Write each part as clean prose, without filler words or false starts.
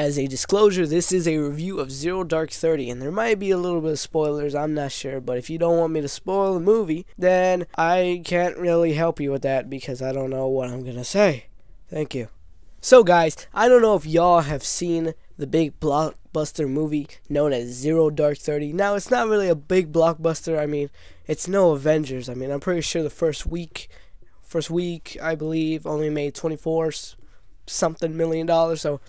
as a disclosure, this is a review of Zero Dark 30, and there might be a little bit of spoilers, I'm not sure, but if you don't want me to spoil the movie, then I can't really help you with that because I don't know what I'm gonna say. Thank you. So guys, I don't know if y'all have seen the big blockbuster movie known as Zero Dark 30. Now, it's not really a big blockbuster. I mean, it's no Avengers. I mean, I'm pretty sure the first week, I believe, only made 24-something million dollars, so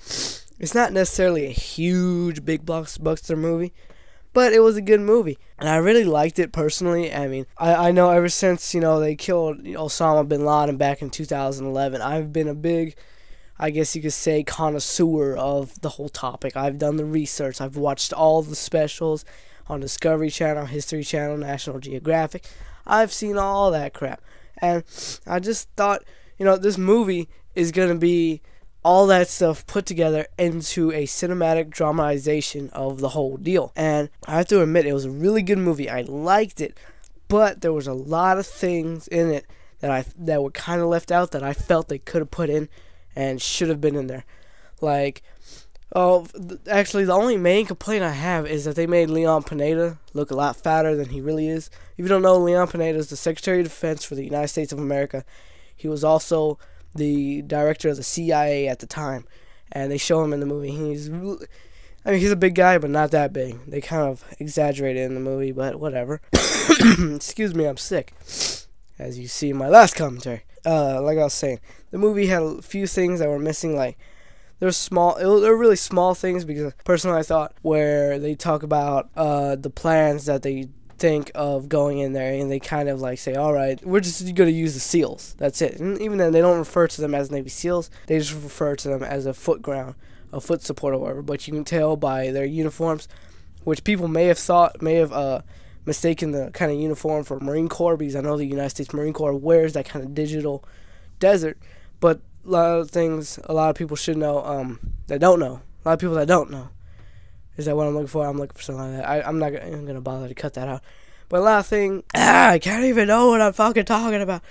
it's not necessarily a huge big blockbuster movie, but it was a good movie, and I really liked it personally. I mean, I know ever since, they killed Osama bin Laden back in 2011, I've been a big, I guess you could say, connoisseur of the whole topic. I've done the research. I've watched all the specials on Discovery Channel, History Channel, National Geographic. I've seen all that crap, and I just thought, this movie is going to be all that stuff put together into a cinematic dramatization of the whole deal. And I have to admit, it was a really good movie. I liked it, but there was a lot of things in it that were kind of left out that I felt they could have put in and should have been in there. Like, actually, the only main complaint I have is that they made Leon Pineda look a lot fatter than he really is. If you don't know, Leon Pineda is the Secretary of Defense for the United States of America. He was also the director of the CIA at the time, and they show him in the movie. He's a big guy, but not that big. They kind of exaggerate it in the movie, but whatever. Excuse me, I'm sick, as you see in my last commentary. Like I was saying, the movie had a few things that were missing. Like, they're really small things, because personally I thought where they talk about the plans that they think of going in there, and they kind of like say, alright, we're just going to use the SEALs, that's it. And even then, they don't refer to them as Navy SEALs, they just refer to them as a foot support or whatever. But you can tell by their uniforms, which people may have mistaken the kind of uniform for Marine Corps, because I know the United States Marine Corps wears that kind of digital desert. But a lot of people should know, that don't know. A lot of people that don't know. Is that what I'm looking for? I'm looking for something like that. I'm not going to bother to cut that out. But a lot of things, I can't even know what I'm fucking talking about.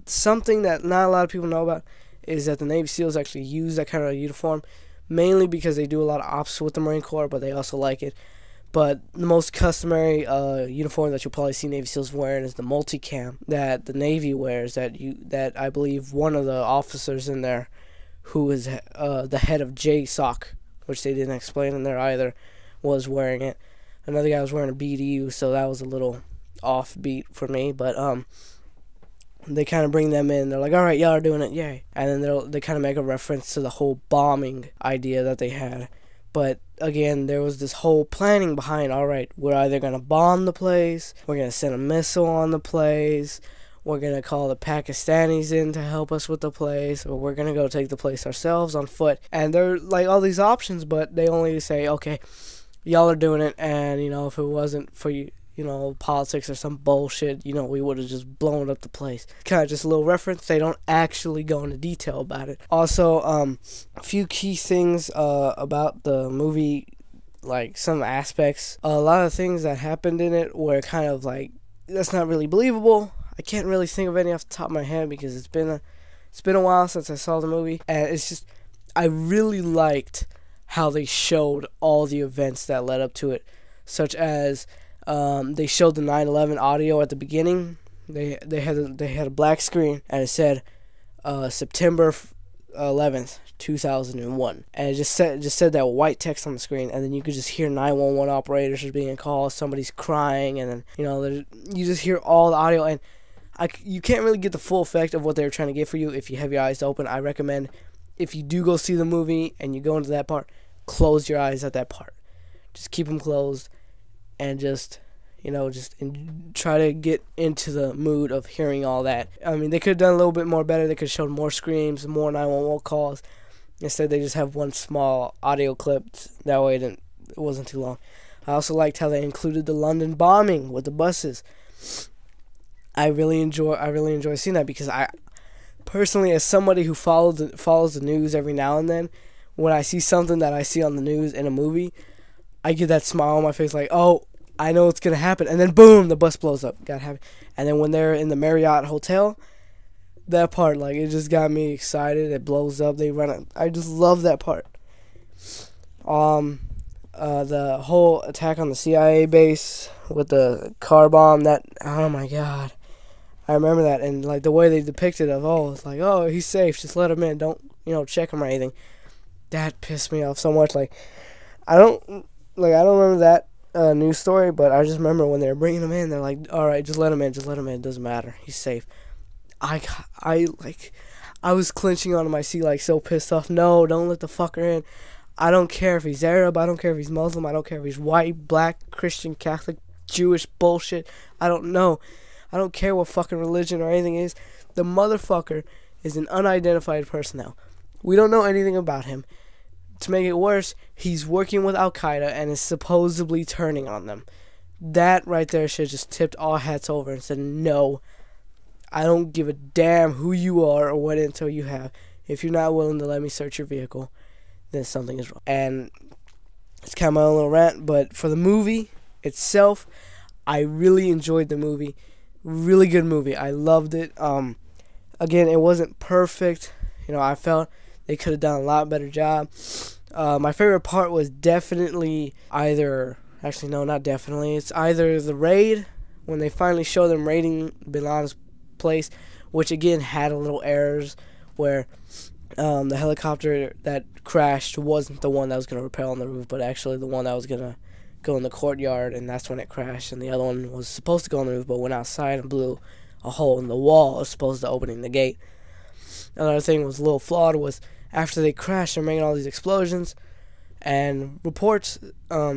Something that not a lot of people know about is that the Navy SEALs actually use that kind of uniform, mainly because they do a lot of ops with the Marine Corps, but they also like it. But the most customary uniform that you'll probably see Navy SEALs wearing is the multicam that the Navy wears, that I believe one of the officers in there, who is the head of JSOC, which they didn't explain in there either, was wearing it. Another guy was wearing a BDU, so that was a little offbeat for me. But they kind of bring them in. They're like, all right, y'all are doing it, yay. And then they kind of make a reference to the whole bombing idea that they had. But again, there was this whole planning behind, all right, we're either going to bomb the place, we're going to send a missile on the place, we're going to call the Pakistanis in to help us with the place, or we're going to go take the place ourselves on foot. And there are like all these options, but they only say, okay, y'all are doing it, and if it wasn't for politics or some bullshit, we would have just blown up the place. Kind of just a little reference. They don't actually go into detail about it. Also, a few key things about the movie, like some aspects. A lot of things that happened in it were kind of like, that's not really believable. I can't really think of any off the top of my head because it's been a while since I saw the movie, and it's just, I really liked how they showed all the events that led up to it, such as they showed the 9/11 audio at the beginning. They had a black screen, and it said September 11th, 2001, and it just said that white text on the screen, and then you could just hear 911 operators being called, somebody's crying, and then you just hear all the audio, and you can't really get the full effect of what they were trying to get for you if you have your eyes open. I recommend, if you do go see the movie and you go into that part, close your eyes at that part. Just keep them closed, and just try to get into the mood of hearing all that. I mean, they could have done a little bit more better. They could have shown more screams, more 911 calls. Instead, they just have one small audio clip. That way, it wasn't too long. I also liked how they included the London bombing with the buses. I really enjoy seeing that, because I personally, as somebody who follows the news every now and then, when I see something that I see on the news in a movie, I get that smile on my face, like, oh, I know it's gonna happen, and then boom, the bus blows up. Gotta have it. And then when they're in the Marriott hotel, that part, like, it just got me excited. It blows up. They run it. I just love that part. The whole attack on the CIA base with the car bomb. That, oh my god, I remember that, and like the way they depicted it, it's like, oh, he's safe, just let him in, don't check him or anything. That pissed me off so much. Like I don't remember that news story, but I just remember when they were bringing him in, they're like, all right, just let him in, it doesn't matter, he's safe. I was clenching onto my seat, like so pissed off. No, don't let the fucker in. I don't care if he's Arab, I don't care if he's Muslim, I don't care if he's white, black, Christian, Catholic, Jewish, bullshit. I don't know. I don't care what fucking religion or anything is. The motherfucker is an unidentified personnel. We don't know anything about him. To make it worse, he's working with Al-Qaeda and is supposedly turning on them. That right there should just tipped all hats over and said, no, I don't give a damn who you are or what intel you have. If you're not willing to let me search your vehicle, then something is wrong. And it's kind of my own little rant, but for the movie itself, I really enjoyed the movie. Really good movie. I loved it. Again, it wasn't perfect. I felt they could have done a lot better job. My favorite part was definitely not definitely. It's either the raid, when they finally show them raiding Bin Laden's place, which again had a little errors where the helicopter that crashed wasn't the one that was going to rappel on the roof, but actually the one that was going to go in the courtyard, and that's when it crashed. And the other one was supposed to go on the roof, but went outside and blew a hole in the wall as opposed to opening the gate. Another thing was a little flawed was after they crashed, they're making all these explosions, and reports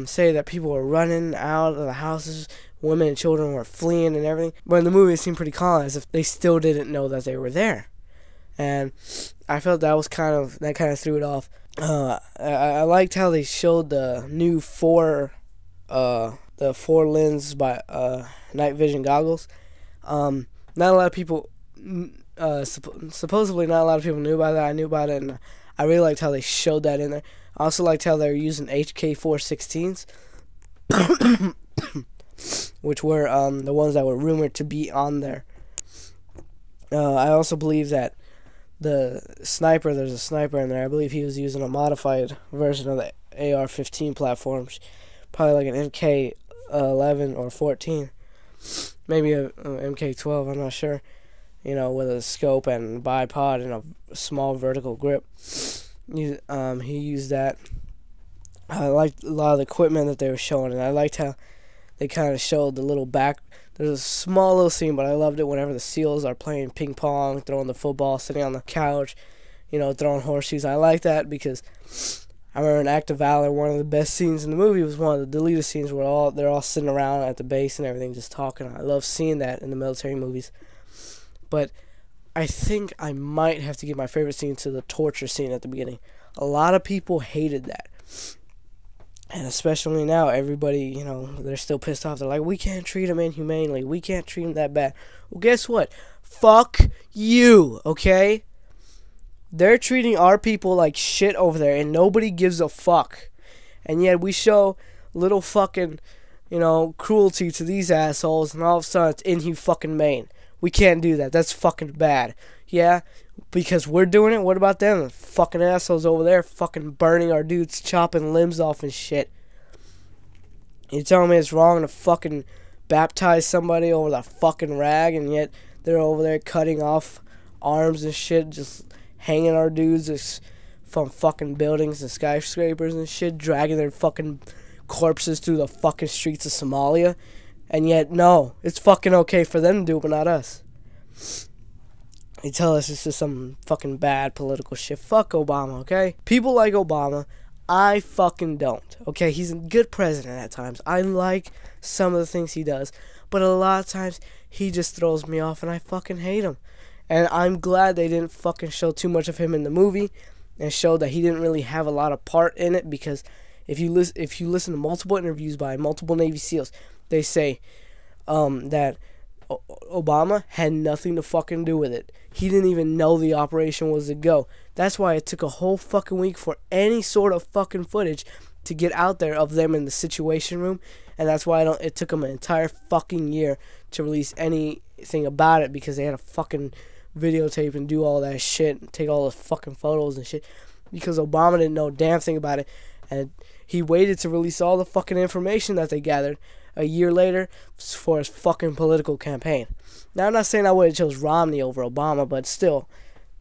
say that people were running out of the houses, women and children were fleeing and everything. But in the movie, it seemed pretty calm, as if they still didn't know that they were there. And I felt that kind of threw it off. I liked how they showed the new four lens by night vision goggles. Not a lot of people, supposedly not a lot of people knew about that. I knew about it, and I really liked how they showed that in there. I also liked how they were using HK-416s, which were the ones that were rumored to be on there. I also believe that there's a sniper in there. I believe he was using a modified version of the AR-15 platforms, probably like an MK-11 or 14, maybe a MK-12, I'm not sure, with a scope and bipod and a small vertical grip. He used that. I liked a lot of the equipment that they were showing, and I liked how they kind of showed the little back. There's a small little scene, but I loved it whenever the SEALs are playing ping pong, throwing the football, sitting on the couch, throwing horseshoes. I like that because I remember in Act of Valor, one of the best scenes in the movie was one of the deleted scenes where they're all sitting around at the base and everything just talking. I love seeing that in the military movies. But I think I might have to give my favorite scene to the torture scene at the beginning. A lot of people hated that. And especially now, everybody, they're still pissed off. They're like, we can't treat him inhumanely. We can't treat him that bad. Well, guess what? Fuck you, okay? They're treating our people like shit over there, and nobody gives a fuck. And yet we show little fucking, cruelty to these assholes, and all of a sudden it's inhumane. We can't do that. That's fucking bad. Yeah? Because we're doing it, what about them? Fucking assholes over there fucking burning our dudes, chopping limbs off and shit. You telling me it's wrong to fucking baptize somebody over the fucking rag, and yet they're over there cutting off arms and shit, just hanging our dudes from fucking buildings and skyscrapers and shit, dragging their fucking corpses through the fucking streets of Somalia. And yet, no, it's fucking okay for them to do it, but not us. They tell us it's just some fucking bad political shit. Fuck Obama, okay? People like Obama. I fucking don't, okay? He's a good president at times. I like some of the things he does. But a lot of times, he just throws me off and I fucking hate him. And I'm glad they didn't fucking show too much of him in the movie and show that he didn't really have a lot of part in it, because if you listen to multiple interviews by multiple Navy SEALs, they say that Obama had nothing to fucking do with it. He didn't even know the operation was to go. That's why it took a whole fucking week for any sort of fucking footage to get out there of them in the Situation Room. And that's why it took them an entire fucking year to release anything about it, because they had to fucking videotape and do all that shit and take all the fucking photos and shit. because Obama didn't know a damn thing about it, and he waited to release all the fucking information that they gathered a year later for his fucking political campaign. Now, I'm not saying I would have chose Romney over Obama, but still,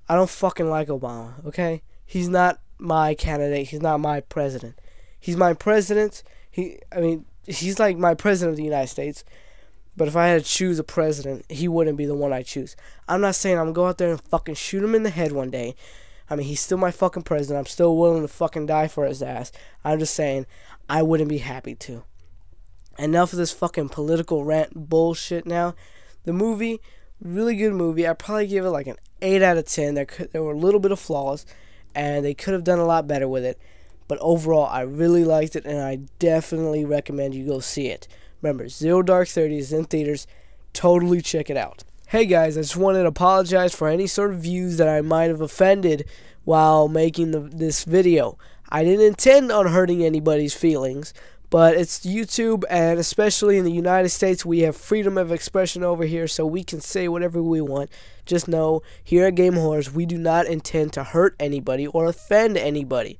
I don't fucking like Obama, okay? He's not my candidate. He's not my president. He's my president. He's like my president of the United States. But if I had to choose a president, he wouldn't be the one I choose. I'm not saying I'm going to go out there and fucking shoot him in the head one day. I mean, he's still my fucking president. I'm still willing to fucking die for his ass. I'm just saying, I wouldn't be happy to. Enough of this fucking political rant bullshit now. The movie, really good movie. I'd probably give it like an 8 out of 10. There were a little bit of flaws, and they could have done a lot better with it. But overall, I really liked it, and I definitely recommend you go see it. Remember, Zero Dark 30 is in theaters. Totally check it out. Hey guys, I just wanted to apologize for any sort of views that I might have offended while making this video. I didn't intend on hurting anybody's feelings, but it's YouTube, and especially in the United States, we have freedom of expression over here, so we can say whatever we want. Just know, here at GamerWhores, we do not intend to hurt anybody or offend anybody.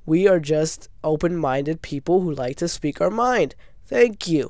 We are just open-minded people who like to speak our mind. Thank you.